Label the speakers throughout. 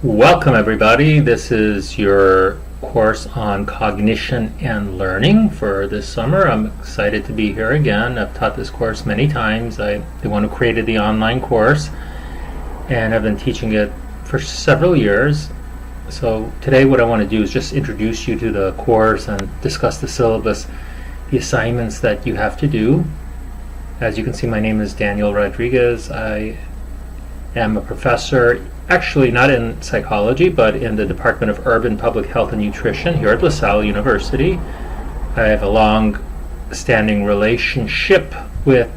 Speaker 1: Welcome everybody. This is your course on cognition and learning for this summer. I'm excited to be here again. I've taught this course many times. I'm the one who created the online course and I've been teaching it for several years. So today what I want to do is just introduce you to the course and discuss the syllabus, the assignments that you have to do. As you can see, my name is Daniel Rodriguez. I am a professor, actually not in psychology, but in the Department of Urban Public Health and Nutrition here at LaSalle University. I have a long-standing relationship with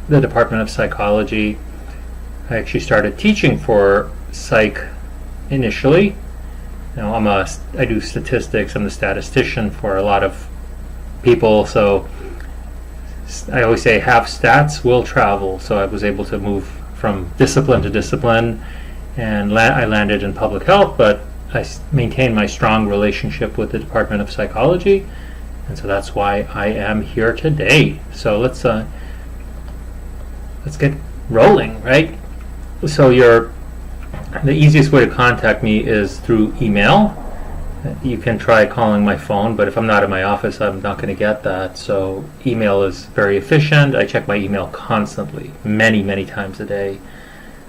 Speaker 1: the Department of Psychology. I actually started teaching for psych initially. Now I do statistics. I'm the statistician for a lot of people, so I always say half stats will travel. So I was able to move from discipline to discipline, and I landed in public health, but I maintained my strong relationship with the Department of Psychology, and so that's why I am here today. So let's get rolling, right? So the easiest way to contact me is through email. You can try calling my phone, but if I'm not in my office, I'm not going to get that. So email is very efficient. I check my email constantly, many times a day.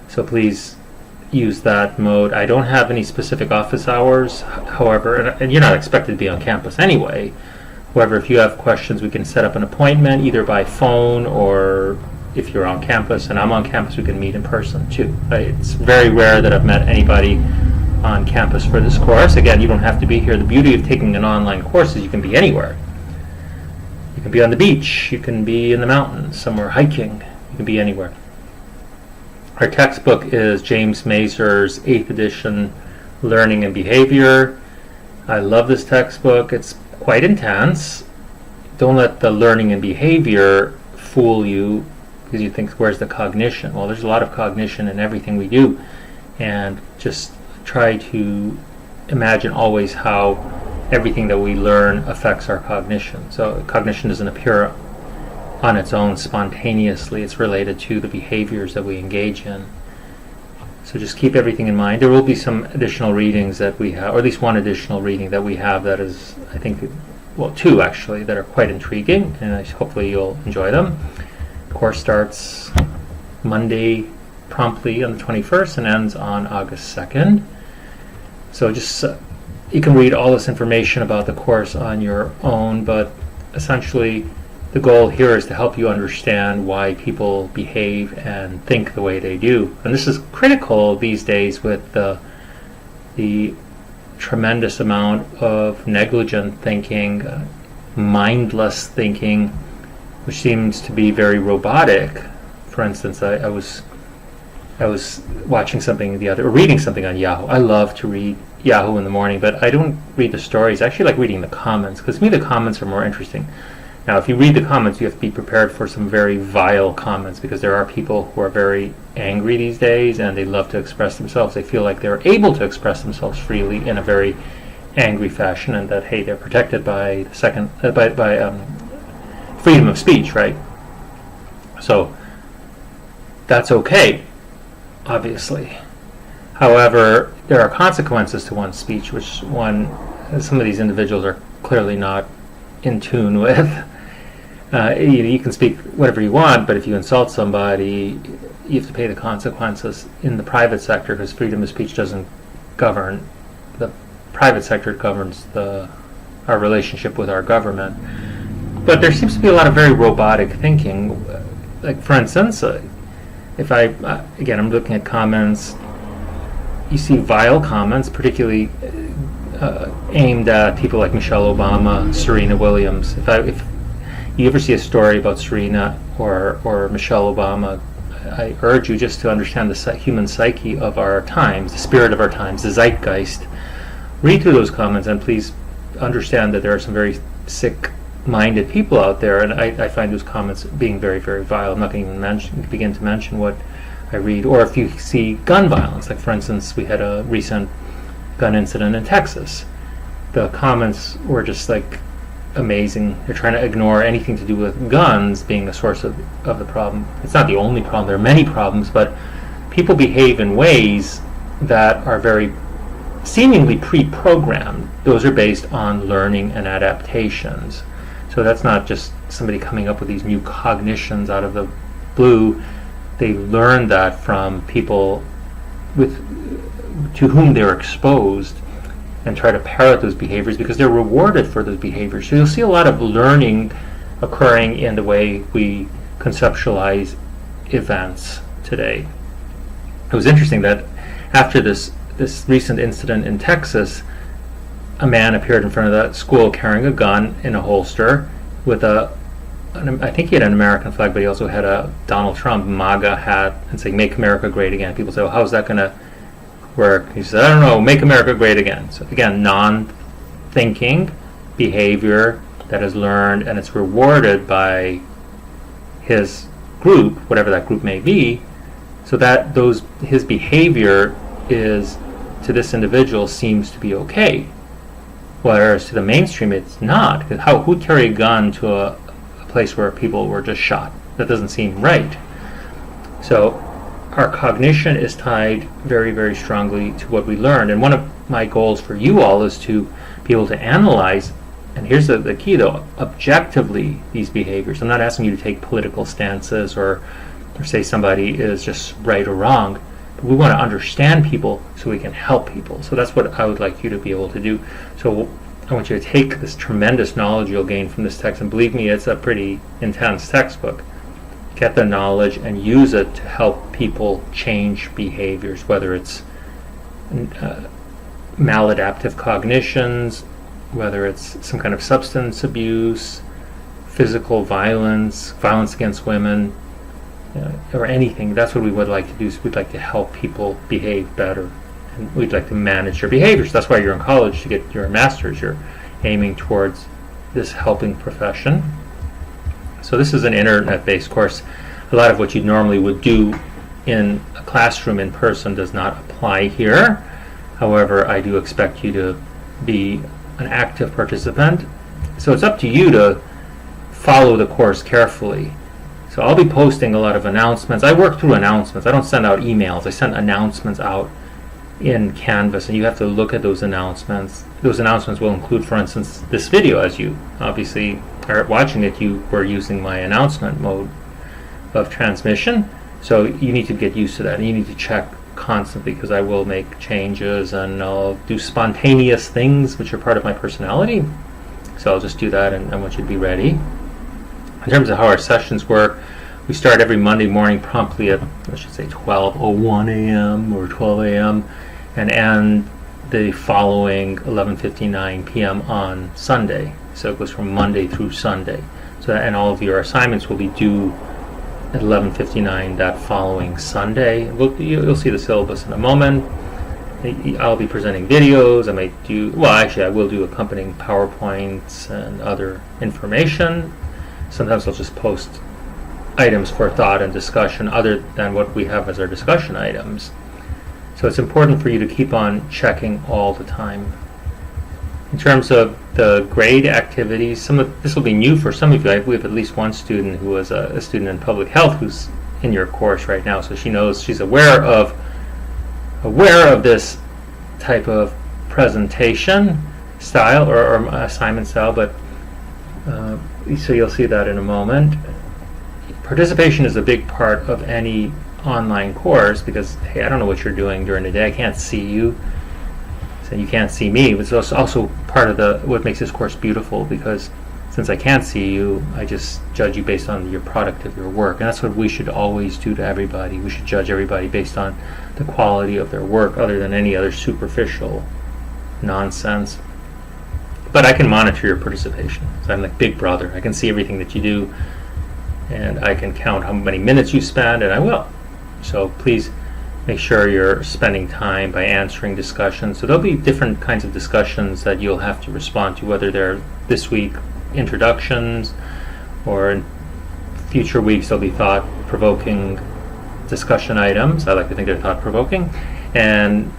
Speaker 1: So please use that mode. I don't have any specific office hours, however, and you're not expected to be on campus anyway. However, if you have questions, we can set up an appointment either by phone, or if you're on campus and I'm on campus, we can meet in person too. It's very rare that I've met anybody on campus for this course. Again, you don't have to be here. The beauty of taking an online course is you can be anywhere. You can be on the beach, you can be in the mountains, somewhere hiking, you can be anywhere. Our textbook is James Mazur's 8th edition, Learning and Behavior. I love this textbook. It's quite intense. Don't let the learning and behavior fool you because you think, where's the cognition? Well, there's a lot of cognition in everything we do, and just try to imagine always how everything that we learn affects our cognition. So cognition doesn't appear on its own spontaneously. It's related to the behaviors that we engage in. So just keep everything in mind. There will be some additional readings that we have, or at least one additional reading that we have that is, I think, well, two actually, that are quite intriguing, and hopefully you'll enjoy them. The course starts Monday promptly on the 21st and ends on August 2nd. So just you can read all this information about the course on your own, but essentially the goal here is to help you understand why people behave and think the way they do. And this is critical these days with the tremendous amount of negligent thinking, mindless thinking, which seems to be very robotic. For instance, I was watching something or reading something on Yahoo. I love to read Yahoo in the morning, but I don't read the stories. I actually like reading the comments, because to me the comments are more interesting. Now, if you read the comments, you have to be prepared for some very vile comments, because there are people who are very angry these days, and they love to express themselves. They feel like they're able to express themselves freely in a very angry fashion, and that, hey, they're protected by freedom of speech, right? So that's okay, obviously. However, there are consequences to one's speech, which some of these individuals are clearly not in tune with. You can speak whatever you want, but if you insult somebody, you have to pay the consequences. In the private sector, because freedom of speech doesn't govern the private sector, it governs our relationship with our government. But there seems to be a lot of very robotic thinking. Like, for instance, if again, I'm looking at comments, you see vile comments, particularly aimed at people like Michelle Obama, Serena Williams. If you ever see a story about Serena or Michelle Obama, I urge you just to understand the human psyche of our times, the spirit of our times, the zeitgeist. Read through those comments and please understand that there are some very sick-minded people out there, and I find those comments being very vile. I'm not going to even begin to mention what I read. Or if you see gun violence, like for instance, we had a recent gun incident in Texas. The comments were just like amazing. They're trying to ignore anything to do with guns being the source of the problem. It's not the only problem. There are many problems, but people behave in ways that are very seemingly pre-programmed. Those are based on learning and adaptations. So that's not just somebody coming up with these new cognitions out of the blue. They learn that from people to whom they're exposed, and try to parrot those behaviors because they're rewarded for those behaviors. So you'll see a lot of learning occurring in the way we conceptualize events today. It was interesting that after this recent incident in Texas, a man appeared in front of that school carrying a gun in a holster with I think he had an American flag, but he also had a Donald Trump MAGA hat and saying, "Make America Great Again." People say, well, how's that going to work? He said, I don't know, make America great again. So again, non-thinking behavior that is learned, and it's rewarded by his group, whatever that group may be, so that his behavior is, to this individual, seems to be okay. Whereas to the mainstream, it's not. Because who'd carry a gun to a place where people were just shot? That doesn't seem right. So our cognition is tied very, very strongly to what we learned. And one of my goals for you all is to be able to analyze, and here's the key though, objectively these behaviors. I'm not asking you to take political stances or say somebody is just right or wrong. But we want to understand people so we can help people. So that's what I would like you to be able to do. So I want you to take this tremendous knowledge you'll gain from this text, and believe me, it's a pretty intense textbook. Get the knowledge and use it to help people change behaviors, whether it's maladaptive cognitions, whether it's some kind of substance abuse, physical violence, violence against women, or anything. That's what we would like to do. So we'd like to help people behave better, and we'd like to manage their behaviors. That's why you're in college, to get your master's. You're aiming towards this helping profession. So this is an internet-based course. A lot of what you normally would do in a classroom in person does not apply here. However, I do expect you to be an active participant. So it's up to you to follow the course carefully. So I'll be posting a lot of announcements. I work through announcements. I don't send out emails. I send announcements out in Canvas, and you have to look at those announcements. Those announcements will include, for instance, this video. As you obviously are watching it, you were using my announcement mode of transmission. So you need to get used to that, and you need to check constantly, because I will make changes and I'll do spontaneous things which are part of my personality. So I'll just do that, and I want you to be ready. In terms of how our sessions work, we start every Monday morning promptly at, I should say, 12:01 a.m. or 12 a.m. and end the following 11:59 p.m. on Sunday. So it goes from Monday through Sunday. So and all of your assignments will be due at 11:59 that following Sunday. You'll see the syllabus in a moment. I'll be presenting videos. I might do, well, actually I will do accompanying PowerPoints and other information. Sometimes I'll just post items for thought and discussion other than what we have as our discussion items. So it's important for you to keep on checking all the time. In terms of the grade activities, this will be new for some of you. We have at least one student who is a student in public health who's in your course right now, so she knows, she's aware of this type of presentation style or assignment style, but so you'll see that in a moment. Participation is a big part of any online course because, hey, I don't know what you're doing during the day. I can't see you, so you can't see me. It's also part of what makes this course beautiful, because since I can't see you, I just judge you based on your product of your work. And that's what we should always do to everybody. We should judge everybody based on the quality of their work, other than any other superficial nonsense. But I can monitor your participation. So I'm like Big Brother. I can see everything that you do, and I can count how many minutes you spend, and I will. So please make sure you're spending time by answering discussions. So there'll be different kinds of discussions that you'll have to respond to, whether they're this week introductions, or in future weeks there'll be thought-provoking discussion items. I like to think they're thought-provoking. And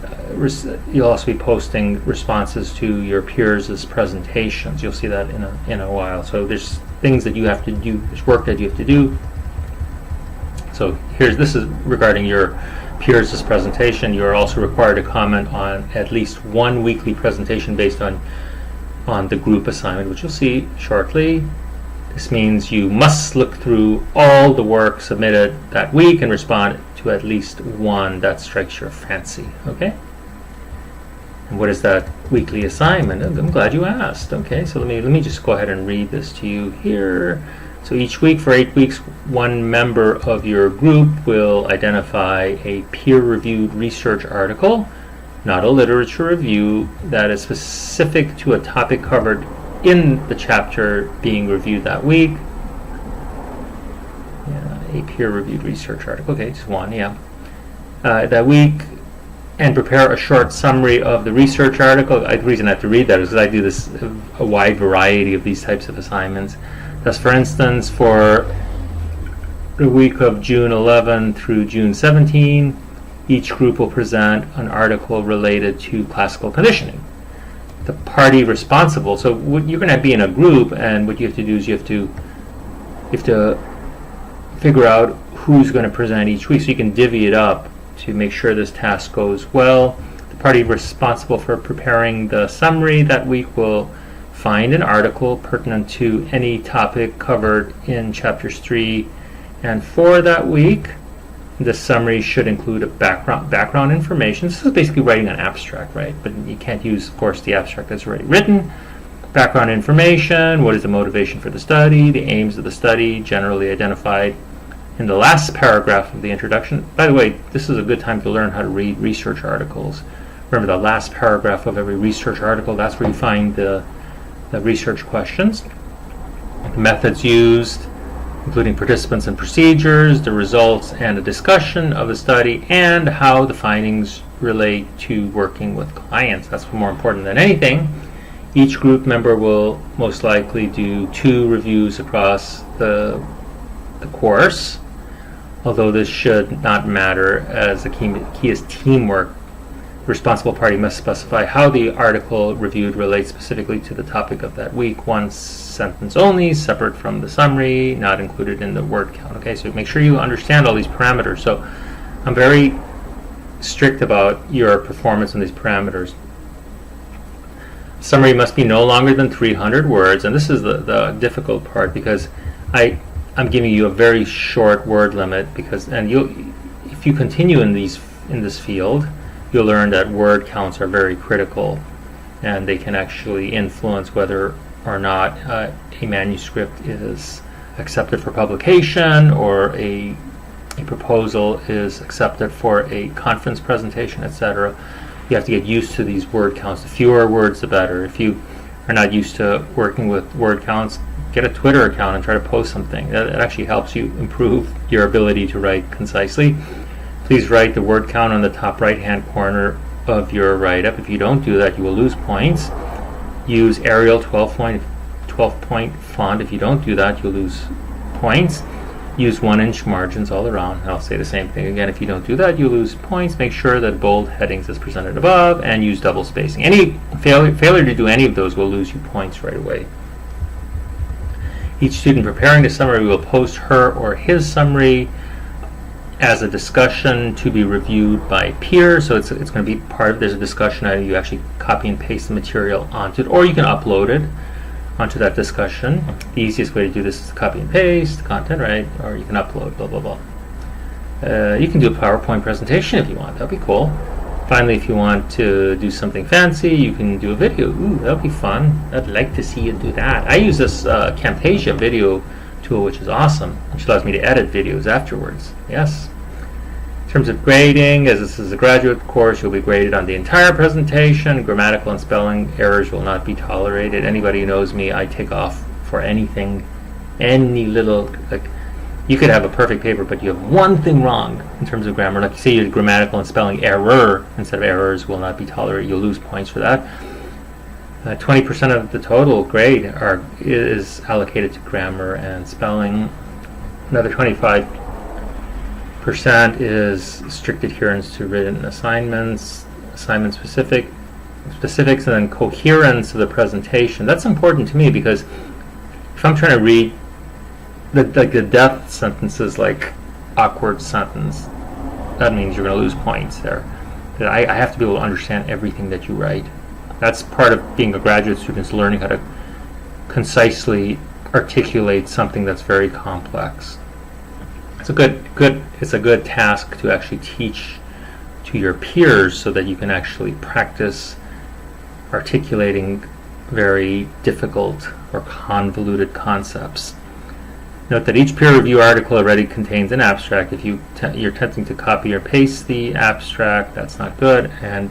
Speaker 1: you'll also be posting responses to your peers' presentations. You'll see that in a while. So there's things that you have to do. There's work that you have to do. So this is regarding your peers this presentation, you are also required to comment on at least one weekly presentation based on the group assignment, which you'll see shortly. This means you must look through all the work submitted that week and respond to at least one that strikes your fancy. Okay? And what is that weekly assignment? I'm glad you asked. Okay, so let me just go ahead and read this to you here. So each week for 8 weeks, one member of your group will identify a peer-reviewed research article, not a literature review, that is specific to a topic covered in the chapter being reviewed that week. Yeah, a peer-reviewed research article. Okay, just one, yeah. That week, and prepare a short summary of the research article. The reason I have to read that is because I do this a wide variety of these types of assignments. Thus, for instance, for the week of June 11 through June 17, each group will present an article related to classical conditioning. The party responsible, so you're going to be in a group, and what you have to do is you have to figure out who's going to present each week, so you can divvy it up to make sure this task goes well. The party responsible for preparing the summary that week will find an article pertinent to any topic covered in chapters 3 and 4 that week. The summary should include a background information. This is basically writing an abstract, right? But you can't use, of course, the abstract that's already written. Background information, what is the motivation for the study, the aims of the study, generally identified in the last paragraph of the introduction. By the way, this is a good time to learn how to read research articles. Remember, the last paragraph of every research article, that's where you find the research questions. The methods used, including participants and procedures, the results and a discussion of the study, and how the findings relate to working with clients. That's more important than anything. Each group member will most likely do 2 reviews across the course, although this should not matter, as the key is teamwork. The responsible party must specify how the article reviewed relates specifically to the topic of that week. One sentence only, separate from the summary, not included in the word count. Okay, so make sure you understand all these parameters. So I'm very strict about your performance in these parameters. Summary must be no longer than 300 words, and this is the difficult part, because I'm giving you a very short word limit, because if you continue in this field, you'll learn that word counts are very critical, and they can actually influence whether or not a manuscript is accepted for publication, or a proposal is accepted for a conference presentation, etc. You have to get used to these word counts. The fewer words, the better. If you are not used to working with word counts, get a Twitter account and try to post something. That actually helps you improve your ability to write concisely. Please write the word count on the top right-hand corner of your write-up. If you don't do that, you will lose points. Use Arial 12-point font. If you don't do that, you'll lose points. Use 1-inch margins all around. I'll say the same thing again. If you don't do that, you lose points. Make sure that bold headings is presented above, and use double spacing. Any failure to do any of those will lose you points right away. Each student preparing the summary will post her or his summary as a discussion to be reviewed by peers. So it's going to be part of, there's a discussion item, you actually copy and paste the material onto it, or you can upload it onto that discussion. The easiest way to do this is to copy and paste the content, right? Or you can upload, blah, blah, blah. You can do a PowerPoint presentation if you want. That'd be cool. Finally, if you want to do something fancy, you can do a video. Ooh, that'd be fun. I'd like to see you do that. I use this Camtasia video tool, which is awesome, which allows me to edit videos afterwards. Yes. In terms of grading, as this is a graduate course, you'll be graded on the entire presentation. Grammatical and spelling errors will not be tolerated. Anybody who knows me, I take off for anything, any little, like, you could have a perfect paper, but you have one thing wrong in terms of grammar. Like, you say your grammatical and spelling error instead of errors will not be tolerated. You'll lose points for that. 20% of the total grade is allocated to grammar and spelling. Another 25% is strict adherence to written assignments, assignment specifics, and then coherence of the presentation. That's important to me, because if I'm trying to read the death sentence is like awkward sentence. that means you're going to lose points there. I have to be able to understand everything that you write. That's part of being a graduate student, is learning how to concisely articulate something that's very complex. It's a good task to actually teach to your peers, so that you can actually practice articulating very difficult or convoluted concepts. Note that each peer review article already contains an abstract. If you're attempting to copy or paste the abstract, that's not good, and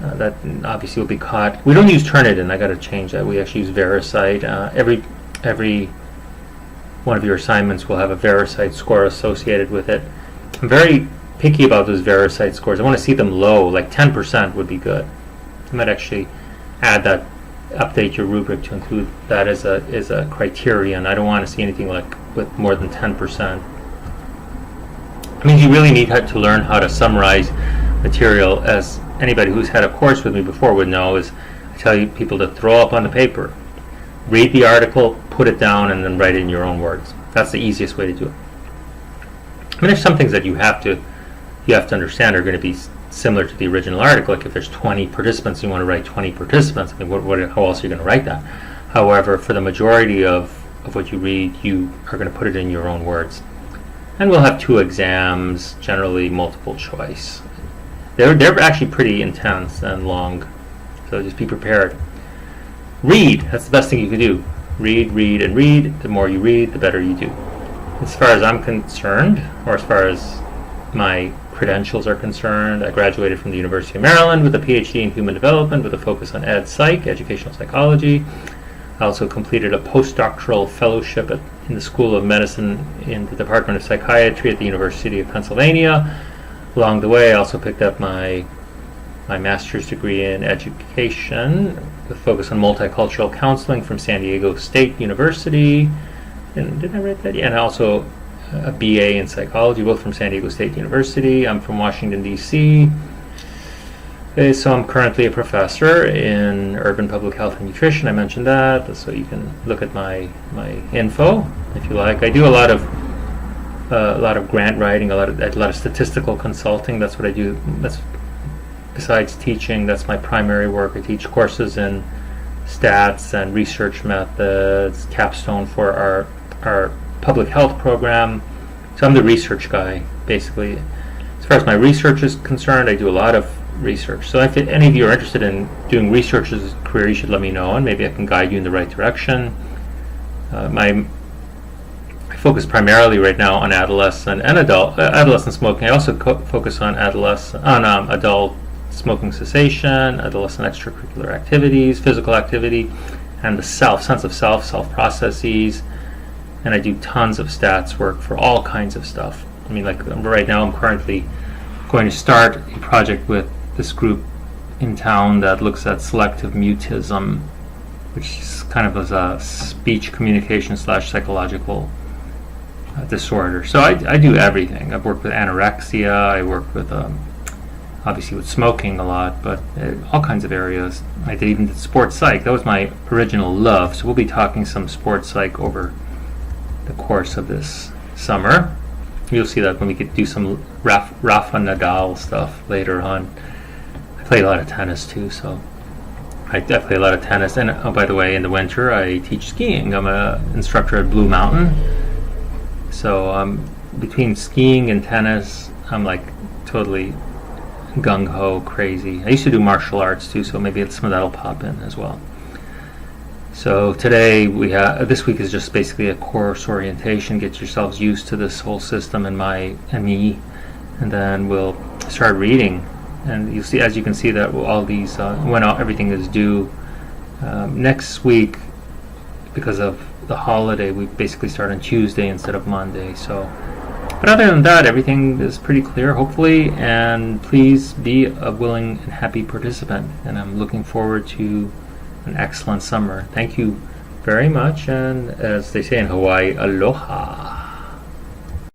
Speaker 1: that obviously will be caught. We don't use Turnitin. I got to change that. We actually use VeriCite. Every one of your assignments will have a VeriCite score associated with it. I'm very picky about those VeriCite scores. I want to see them low, like 10% would be good. I might actually add that, update your rubric to include that as a criterion. I don't want to see anything like with more than 10%. It means you really need to learn how to summarize material. As anybody who's had a course with me before would know, is I tell you people to throw up on the paper, read the article, put it down, and then write it in your own words. That's the easiest way to do it. I mean, there's some things that you have to understand are going to be similar to the original article. Like if there's 20 participants, you want to write 20 participants. I mean, how else are you going to write that? However, for the majority of what you read, you are going to put it in your own words. And we'll have 2 exams, generally multiple choice. They're actually pretty intense and long, so just be prepared. Read. That's the best thing you can do. Read, read, and read. The more you read, the better you do. As far as I'm concerned, or as far as my credentials are concerned, I graduated from the University of Maryland with a PhD in human development with a focus on educational psychology. I also completed a postdoctoral fellowship in the School of Medicine in the Department of Psychiatry at the University of Pennsylvania. Along the way, I also picked up my master's degree in education with focus on multicultural counseling from San Diego State University. And did I write that? Yeah, and also a BA in psychology, both from San Diego State University. I'm from Washington, D.C. So I'm currently a professor in urban public health and nutrition. I mentioned that, so you can look at my info if you like. I do a lot of grant writing, a lot of statistical consulting. That's what I do. That's besides teaching. That's my primary work. I teach courses in stats and research methods, capstone for our public health program. So I'm the research guy, basically. As far as my research is concerned, I do a lot of research. So if any of you are interested in doing research as a career, you should let me know, and maybe I can guide you in the right direction. I focus primarily right now on adolescent and adolescent smoking. I also focus on adult smoking cessation, adolescent extracurricular activities, physical activity, and the sense of self processes. And I do tons of stats work for all kinds of stuff. I mean, like right now I'm currently going to start a project with this group in town that looks at selective mutism, which is kind of as a speech communication / psychological disorder. So I do everything. I've worked with anorexia, I work with obviously with smoking a lot, but all kinds of areas. I did even sports psych. That was my original love. So we'll be talking some sports psych over the course of this summer. You'll see that when we get do some Rafa Nadal stuff later on. I play a lot of tennis too, so I play a lot of tennis. And oh, by the way, in the winter I teach skiing. I'm an instructor at Blue Mountain. So between skiing and tennis, I'm like totally gung-ho crazy. I used to do martial arts too, so maybe some of that will pop in as well. So today this week is just basically a course orientation. Get yourselves used to this whole system and me, and then we'll start reading. And you'll see, as you can see, that all these everything is due next week, because of the holiday. We basically start on Tuesday instead of Monday. So, but other than that, everything is pretty clear, hopefully. And please be a willing and happy participant. And I'm looking forward to an excellent summer. Thank you very much, and as they say in Hawaii, aloha.